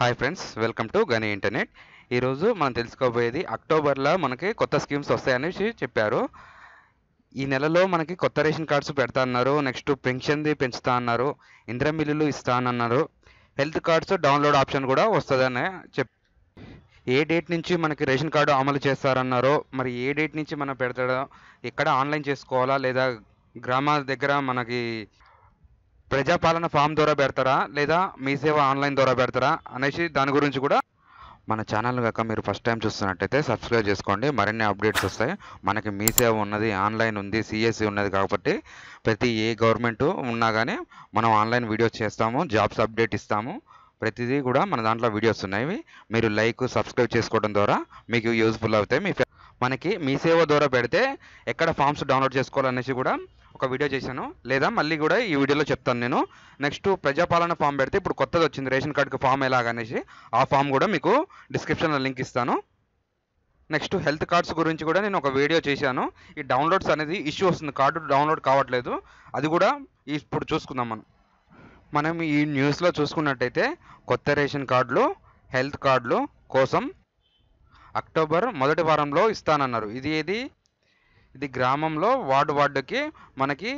Hi friends, welcome to గని internet. ఈరోజు మనం తెలుసుకోబోయేది అక్టోబర్లో మనకి కొత్త స్కీమ్స్ వస్తాయనేసి చెప్పారు. ఈ నెలలో మనకి కొత్త రేషన్ కార్డ్స్ పెడతా అన్నారు. నెక్స్ట్ పెన్షన్ది పెంచుతా అన్నారు. ఇందిరా మిల్లులు ఇస్తా అన్నారు. హెల్త్ కార్డ్స్ డౌన్లోడ్ ఆప్షన్ కూడా వస్తుందని ఏ డేట్ నుంచి మనకి రేషన్ కార్డు అమలు చేస్తారన్నారో, మరి ఏ డేట్ నుంచి మనం పెడతాడో, ఎక్కడ ఆన్లైన్ చేసుకోవాలా లేదా గ్రామాల దగ్గర మనకి ప్రజాపాలన ఫామ్ ద్వారా పెడతారా లేదా మీ సేవ ఆన్లైన్ ద్వారా పెడతారా అనేసి దాని గురించి కూడా మన ఛానల్ కాక మీరు ఫస్ట్ టైం చూస్తున్నట్టయితే సబ్స్క్రైబ్ చేసుకోండి. మరిన్ని అప్డేట్స్ వస్తాయి. మనకి మీ సేవ ఉన్నది, ఆన్లైన్ ఉంది, సిఎస్సి ఉన్నది కాబట్టి ప్రతి ఏ గవర్నమెంట్ ఉన్నా కానీ మనం ఆన్లైన్ వీడియోస్ చేస్తాము, జాబ్స్ అప్డేట్ ఇస్తాము. ప్రతిదీ కూడా మన దాంట్లో వీడియోస్ ఉన్నాయి. మీరు లైక్ సబ్స్క్రైబ్ చేసుకోవడం ద్వారా మీకు యూజ్ఫుల్ అవుతాయి. మనకి మీ సేవ ద్వారా పెడితే ఎక్కడ ఫామ్స్ డౌన్లోడ్ చేసుకోవాలనేసి కూడా ఒక వీడియో చేశాను, లేదా మళ్ళీ కూడా ఈ వీడియోలో చెప్తాను నేను. నెక్స్ట్ ప్రజాపాలన ఫామ్ పెడితే ఇప్పుడు కొత్తది వచ్చింది రేషన్ కార్డుకి ఫామ్ ఎలాగనేసి, ఆ ఫామ్ కూడా మీకు డిస్క్రిప్షన్లో లింక్ ఇస్తాను. నెక్స్ట్ హెల్త్ కార్డ్స్ గురించి కూడా నేను ఒక వీడియో చేశాను. ఈ డౌన్లోడ్స్ అనేది ఇష్యూ వస్తుంది, కార్డు డౌన్లోడ్ కావట్లేదు. అది కూడా ఇప్పుడు చూసుకుందాం. మనం ఈ న్యూస్లో చూసుకున్నట్టయితే కొత్త రేషన్ కార్డులు, హెల్త్ కార్డులు కోసం అక్టోబర్ మొదటి వారంలో ఇస్తానన్నారు. ఇది గ్రామంలో వార్డుకి మనకి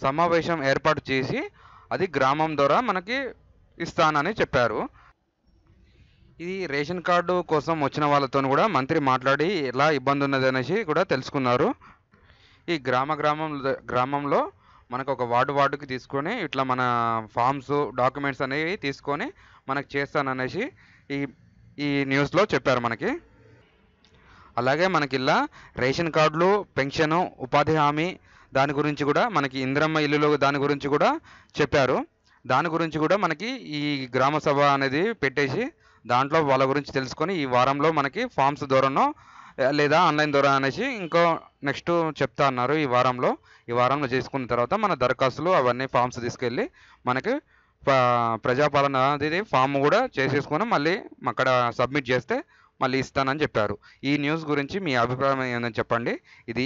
సమావేశం ఏర్పాటు చేసి అది గ్రామం ద్వారా మనకి ఇస్తానని చెప్పారు. ఇది రేషన్ కార్డు కోసం వచ్చిన వాళ్ళతో కూడా మంత్రి మాట్లాడి ఎలా ఇబ్బంది ఉన్నది అనేసి కూడా తెలుసుకున్నారు. ఈ గ్రామంలో మనకు ఒక వార్డుకి తీసుకొని ఇట్లా మన ఫామ్స్ డాక్యుమెంట్స్ అనేవి తీసుకొని మనకు చేస్తాననేసి ఈ న్యూస్లో చెప్పారు మనకి. అలాగే మనకి ఇలా రేషన్ కార్డులు, పెన్షను, ఉపాధి హామీ దాని గురించి కూడా మనకి ఇందిరమ్మ ఇల్లులు దాని గురించి కూడా చెప్పారు. దాని గురించి కూడా మనకి ఈ గ్రామ సభ అనేది పెట్టేసి దాంట్లో వాళ్ళ గురించి తెలుసుకొని ఈ వారంలో మనకి ఫామ్స్ ద్వారానో లేదా ఆన్లైన్ ద్వారా అనేసి ఇంకో నెక్స్ట్ చెప్తా అన్నారు. ఈ వారంలో చేసుకున్న తర్వాత మన దరఖాస్తులు అవన్నీ ఫామ్స్ తీసుకెళ్ళి మనకి ప్రజాపాలన అనేది ఫామ్ కూడా చేసేసుకొని మళ్ళీ అక్కడ సబ్మిట్ చేస్తే మళ్ళీ ఇస్తానని చెప్పారు. ఈ న్యూస్ గురించి మీ అభిప్రాయం ఏందని చెప్పండి. ఇది